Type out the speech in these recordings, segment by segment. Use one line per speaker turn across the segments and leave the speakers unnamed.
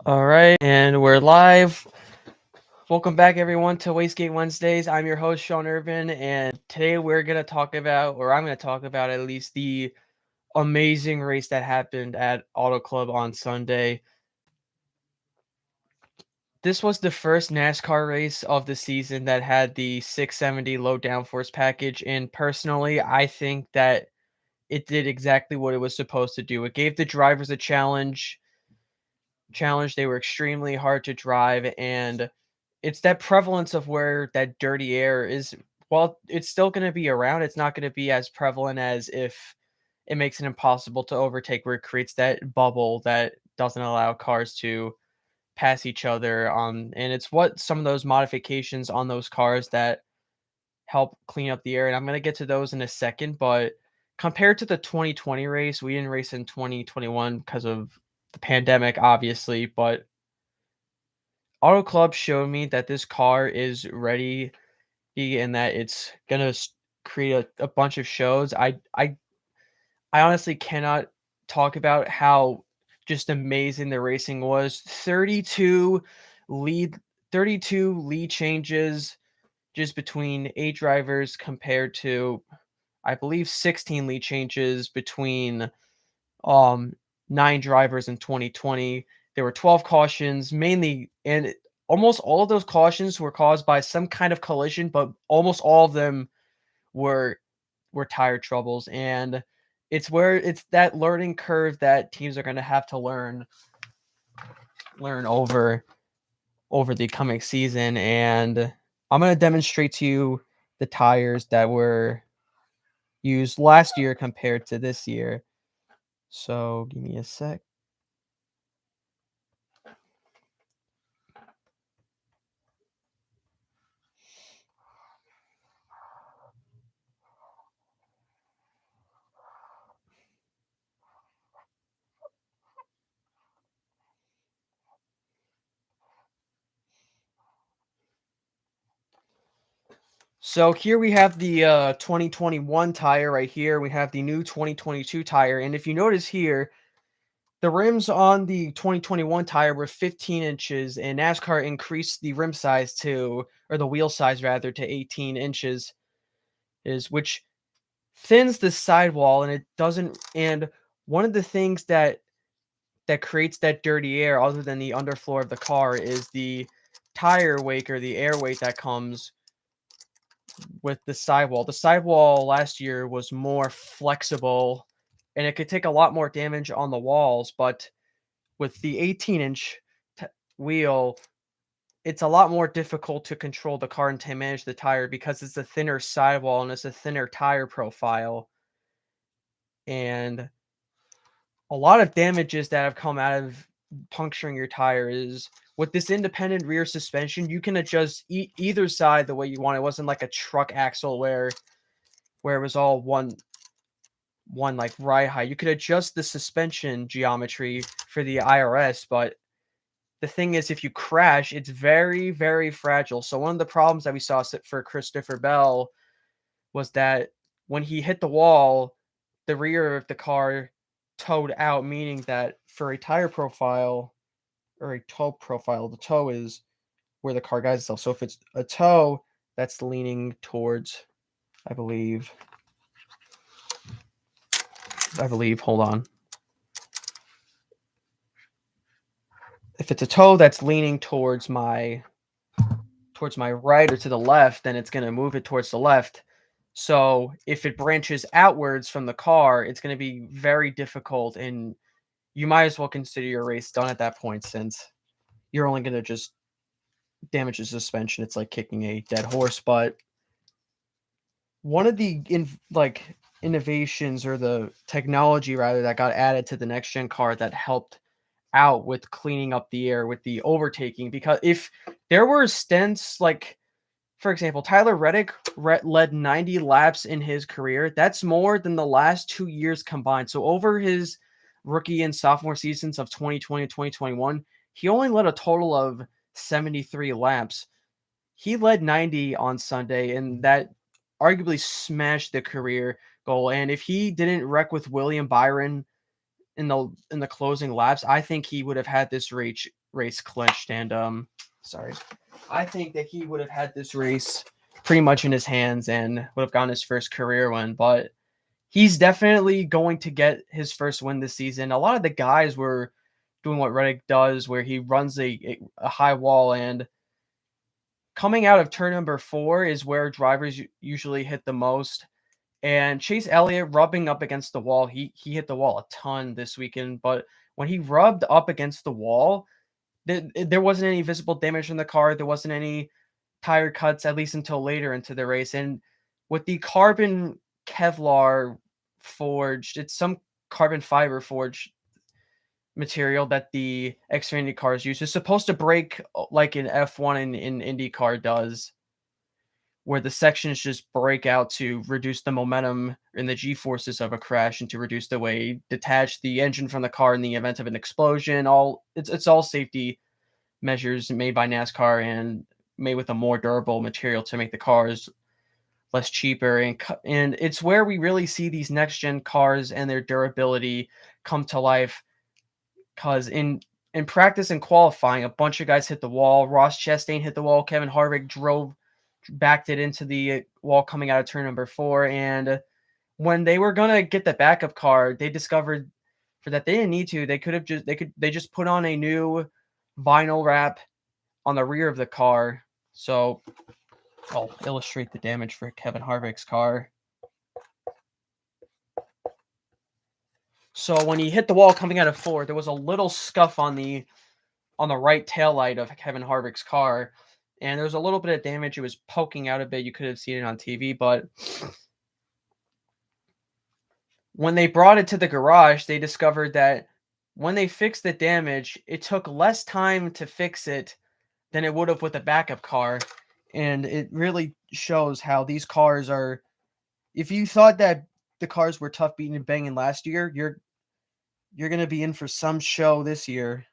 All right, and we're live. Welcome back, everyone, to Wastegate Wednesdays. I'm your host, Sean Irvin, and today we're going to talk about, or I'm going to talk about at least, the amazing race that happened at Auto Club on Sunday. This was the first NASCAR race of the season that had the 670 low downforce package, and personally, I think that it did exactly what it was supposed to do. It gave the drivers a challenge. They were extremely hard to drive, and it's that prevalence of where that dirty air is. While it's still going to be around, it's not going to be as prevalent as if it makes it impossible to overtake, where it creates that bubble that doesn't allow cars to pass each other. And it's what some of those modifications on those cars that help clean up the air, and I'm going to get to those in a second. But compared to the 2020 race, we didn't race in 2021 because of the pandemic, obviously, but Auto Club showed me that this car is ready and that it's gonna create a bunch of shows. I honestly cannot talk about how just amazing the racing was. lead 32 lead changes just between 8 drivers compared to, I believe, 16 lead changes between um 9 drivers in 2020. There were 12 cautions mainly, and almost all of those cautions were caused by some kind of collision, but almost all of them were tire troubles. And it's that learning curve that teams are going to have to learn over the coming season. And I'm going to demonstrate to you the tires that were used last year compared to this year. So give me a sec. So here we have the 2021 tire right here. We have the new 2022 tire. And if you notice here, the rims on the 2021 tire were 15 inches, and NASCAR increased the rim size or the wheel size rather, to 18 inches, which thins the sidewall, and it doesn't. And one of the things that creates that dirty air, other than the underfloor of the car, is the tire wake, or the air weight that comes with the sidewall. The sidewall last year was more flexible, and it could take a lot more damage on the walls, but with the 18-inch wheel, it's a lot more difficult to control the car and to manage the tire because it's a thinner sidewall and it's a thinner tire profile. And a lot of damages that have come out of puncturing your tire is, with this independent rear suspension, you can adjust either side the way you want. It wasn't like a truck axle where it was all one like ride height. You could adjust the suspension geometry for the IRS, but the thing is, if you crash, it's very, very fragile. So one of the problems that we saw for Christopher Bell was that when he hit the wall, the rear of the car towed out, meaning that for a tire profile or a toe profile, the toe is where the car guides itself. So if it's a toe that's leaning towards, I believe, hold on. If it's a toe that's leaning towards my right or to the left, then it's going to move it towards the left. So if it branches outwards from the car, it's going to be very difficult, and you might as well consider your race done at that point, since you're only going to just damage the suspension. It's like kicking a dead horse. But one of the innovations, or the technology rather, that got added to the next gen car that helped out with cleaning up the air with the overtaking, because if there were stints, like, for example, Tyler Reddick led 90 laps in his career. That's more than the last 2 years combined. So over his rookie and sophomore seasons of 2020 and 2021, he only led a total of 73 laps. He led 90 on Sunday, and that arguably smashed the career goal. And if he didn't wreck with William Byron in the closing laps, I think he would have had this race clinched. And sorry, I think that he would have had this race pretty much in his hands and would have gotten his first career win. But he's definitely going to get his first win this season. A lot of the guys were doing what Reddick does, where he runs a high wall, and coming out of turn number 4 is where drivers usually hit the most. And Chase Elliott rubbing up against the wall, he hit the wall a ton this weekend, but when he rubbed up against the wall, there wasn't any visible damage in the car. There wasn't any tire cuts, at least until later into the race. And with the carbon Kevlar forged, it's some carbon fiber forged material that the Xfinity cars use. It's supposed to break like an F1 in IndyCar does, where the sections just break out to reduce the momentum and the G-forces of a crash and to reduce the weight, detach the engine from the car in the event of an explosion. It's all safety measures made by NASCAR and made with a more durable material to make the cars less cheaper. And it's where we really see these next-gen cars and their durability come to life, because in practice and qualifying, a bunch of guys hit the wall. Ross Chastain hit the wall. Kevin Harvick backed it into the wall coming out of turn number 4. And when they were gonna get the backup car, they discovered for that they didn't need to. They just put on a new vinyl wrap on the rear of the car. So I'll illustrate the damage for Kevin Harvick's car. So when he hit the wall coming out of 4, there was a little scuff on the right taillight of Kevin Harvick's car, and there was a little bit of damage. It was poking out a bit. You could have seen it on TV, but when they brought it to the garage, they discovered that when they fixed the damage, it took less time to fix it than it would have with a backup car. And it really shows how these cars are. If you thought that the cars were tough beating and banging last year, you're going to be in for some show this year.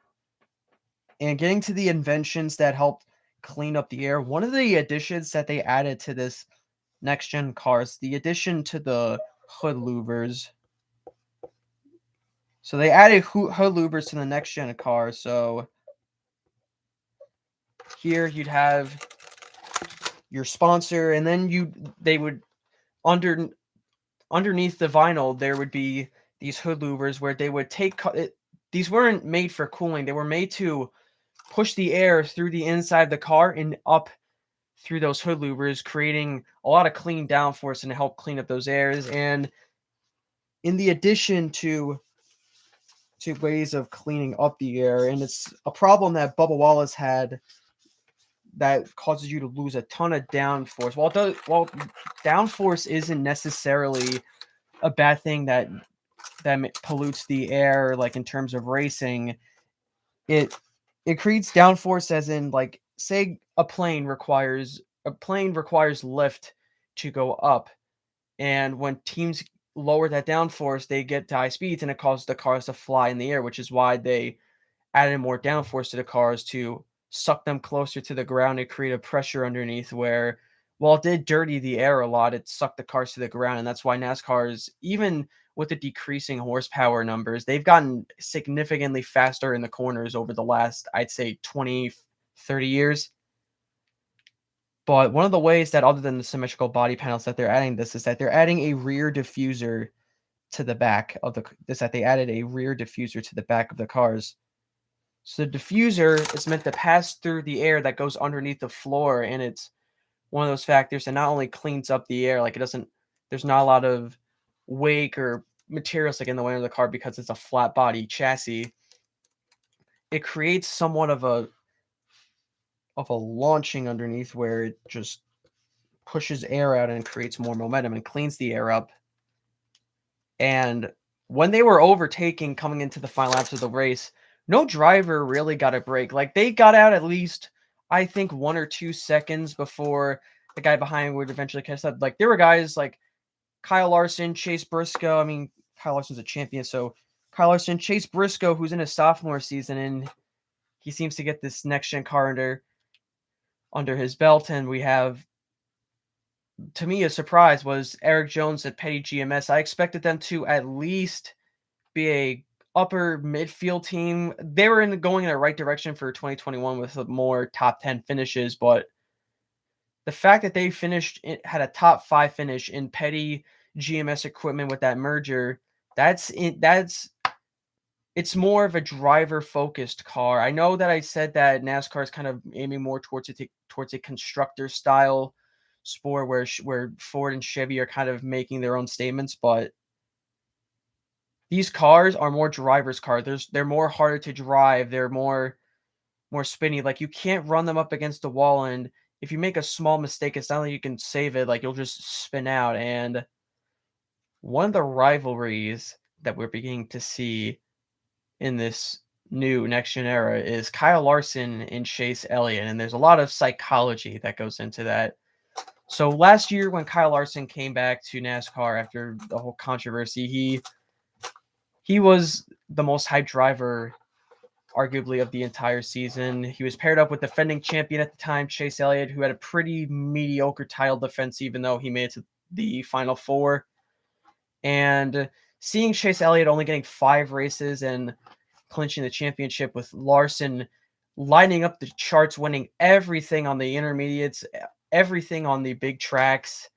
And getting to the inventions that helped clean up the air, one of the additions that they added to this next gen cars, the addition to the hood louvers. So they added hood louvers to the next gen car. So here you'd have your sponsor, and then they would underneath the vinyl there would be these hood louvers where they would take these weren't made for cooling. They were made to push the air through the inside of the car and up through those hood louvers, creating a lot of clean downforce and to help clean up those airs. And in the addition to ways of cleaning up the air, and it's a problem that Bubba Wallace had that causes you to lose a ton of downforce. While downforce isn't necessarily a bad thing that pollutes the air, like in terms of racing, it creates downforce as in, like, say a plane requires lift to go up, and when teams lower that downforce, they get to high speeds and it causes the cars to fly in the air, which is why they added more downforce to the cars to suck them closer to the ground and create a pressure underneath where, while it did dirty the air a lot, it sucked the cars to the ground. And that's why NASCAR's, even with the decreasing horsepower numbers, they've gotten significantly faster in the corners over the last, I'd say, 20, 30 years. But one of the ways that, other than the symmetrical body panels, that they're adding this is that they're adding a rear diffuser to the back of they added a rear diffuser to the back of the cars. So the diffuser is meant to pass through the air that goes underneath the floor, and it's one of those factors that not only cleans up the air, like there's not a lot of wake or materials like in the way of the car because it's a flat body chassis. It creates somewhat of a launching underneath where it just pushes air out and creates more momentum and cleans the air up. And when they were overtaking coming into the final laps of the race, no driver really got a break. Like, they got out at least, I think, 1 or 2 seconds before the guy behind would eventually catch up. Like, there were guys like Kyle Larson, Chase Briscoe. I mean, Kyle Larson's a champion, so Kyle Larson, Chase Briscoe, who's in his sophomore season, and he seems to get this next-gen car under his belt. And we have, to me, a surprise was Eric Jones at Petty GMS. I expected them to at least be upper midfield team. They were going in the right direction for 2021 with more top 10 finishes, but the fact that they had a top 5 finish in petty GMS equipment with that merger, that's it's more of a driver-focused car. I know that I said that NASCAR is kind of aiming more towards a constructor style sport where Ford and Chevy are kind of making their own statements, but these cars are more drivers' cars. They're more harder to drive. They're more spinny. Like, you can't run them up against the wall, and if you make a small mistake, it's not like you can save it. Like, you'll just spin out. And one of the rivalries that we're beginning to see in this new next gen era is Kyle Larson and Chase Elliott, and there's a lot of psychology that goes into that. So last year when Kyle Larson came back to NASCAR after the whole controversy, he was the most hyped driver arguably of the entire season. He was paired up with defending champion at the time, Chase Elliott, who had a pretty mediocre title defense even though he made it to the final four. And seeing Chase Elliott only getting 5 races and clinching the championship with Larson lining up the charts, winning everything on the intermediates, everything on the big tracks.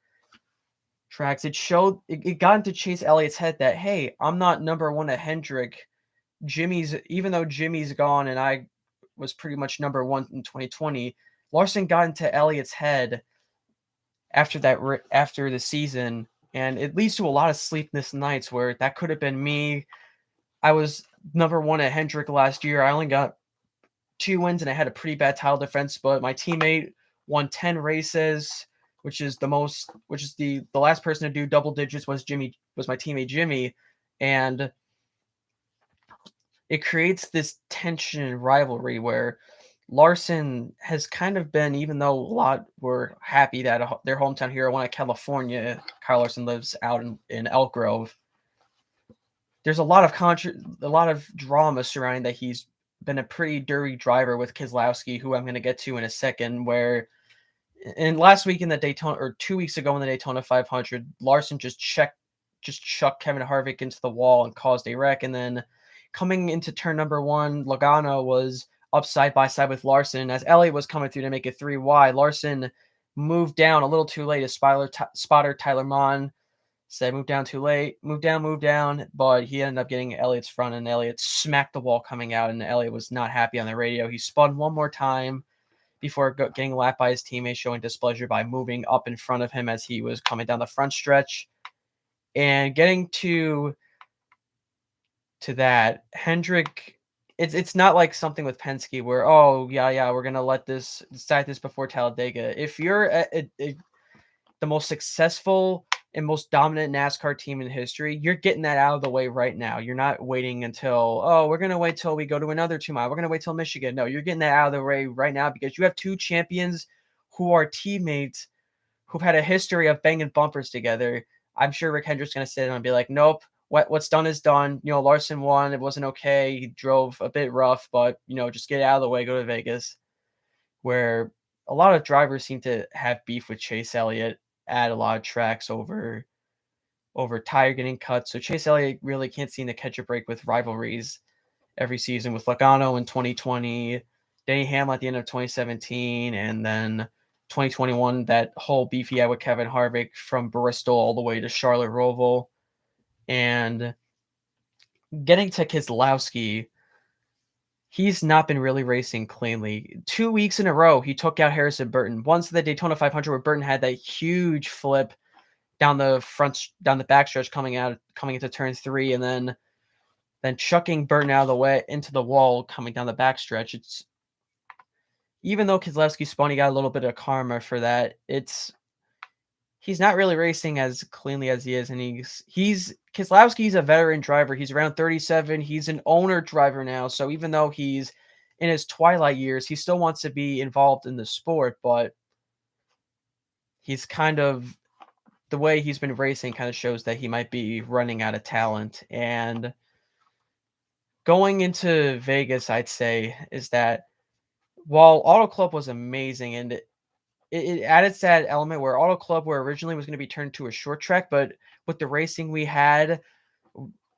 It got into Chase Elliott's head that, hey, I'm not number one at Hendrick. Even though Jimmy's gone and I was pretty much number one in 2020, Larson got into Elliott's head after the season, and it leads to a lot of sleepless nights where that could have been me. I was number one at Hendrick last year. I only got 2 wins and I had a pretty bad title defense, but my teammate won 10 races, which is the last person to do double digits was my teammate Jimmy, and it creates this tension and rivalry where Larson has kind of been, even though a lot were happy that their hometown hero won at California, Kyle Larson lives out in Elk Grove. There's a lot of drama surrounding that he's been a pretty dirty driver with Keselowski, who I'm going to get to in a second, where last week in the Daytona, or 2 weeks ago in the Daytona 500, Larson just chucked Kevin Harvick into the wall and caused a wreck. And then coming into turn number 1, Logano was up side by side with Larson. As Elliott was coming through to make it 3 wide, Larson moved down a little too late. His spotter Tyler Mon said, move down too late, move down, but he ended up getting Elliott's front, and Elliott smacked the wall coming out, and Elliott was not happy on the radio. He spun one more time before getting lapped by his teammate, showing displeasure by moving up in front of him as he was coming down the front stretch. And getting to that, Hendrick, it's not like something with Penske where, oh, yeah, we're going to decide this before Talladega. If you're the most successful and most dominant NASCAR team in history, you're getting that out of the way right now. You're not waiting until, oh, we're going to wait till we go to another 2 mile. We're going to wait till Michigan. No, you're getting that out of the way right now because you have 2 champions who are teammates who've had a history of banging bumpers together. I'm sure Rick Hendrick's going to sit down and be like, nope, what's done is done. Larson won. It wasn't okay. He drove a bit rough, but, just get it out of the way, go to Vegas. Where a lot of drivers seem to have beef with Chase Elliott at a lot of tracks over tire getting cut. So Chase Elliott really can't seem to catch a break with rivalries every season with Logano in 2020, Denny Hamlin at the end of 2017, and then 2021, that whole beef he had with Kevin Harvick from Bristol all the way to Charlotte Roval. And getting to Keselowski, he's not been really racing cleanly. 2 weeks in a row, he took out Harrison Burton. Once the Daytona 500 where Burton had that huge flip down the backstretch coming into turn 3, and then chucking Burton out of the way into the wall coming down the backstretch. It's, even though Keselowski spun, he got a little bit of karma for that. He's not really racing as cleanly as he is, and Keselowski's a veteran driver. He's around 37. He's an owner driver now, so even though he's in his twilight years, he still wants to be involved in the sport, but he's kind of, the way he's been racing kind of shows that he might be running out of talent. And going into Vegas, I'd say, is that while Auto Club was amazing, and it added to that element where Auto Club, where originally was going to be turned to a short track, but with the racing we had,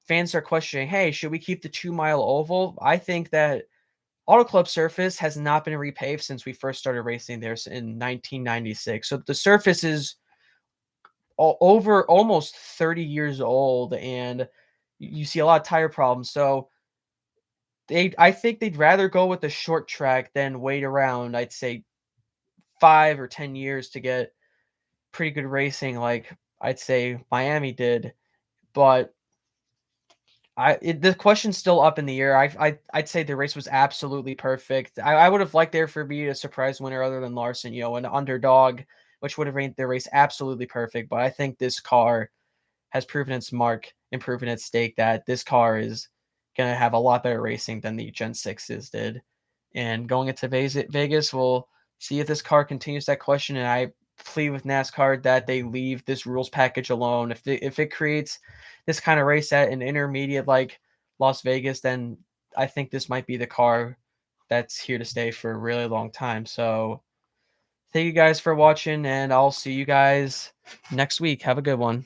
fans are questioning, hey, should we keep the 2 mile oval? I think that Auto Club surface has not been repaved since we first started racing there in 1996. So the surface is over almost 30 years old, and you see a lot of tire problems. So I think they'd rather go with the short track than wait around, I'd say 5 or 10 years to get pretty good racing like I'd say Miami did. But the question's still up in the air. I'd say the race was absolutely perfect. I would have liked there for be a surprise winner other than Larson, an underdog, which would have made the race absolutely perfect. But I think this car has proven its mark and proven its stake that this car is gonna have a lot better racing than the Gen 6s did. And going into Vegas, we'll see if this car continues that question. And I plead with NASCAR that they leave this rules package alone. If it creates this kind of race at an intermediate like Las Vegas, then I think this might be the car that's here to stay for a really long time. So thank you guys for watching, and I'll see you guys next week. Have a good one.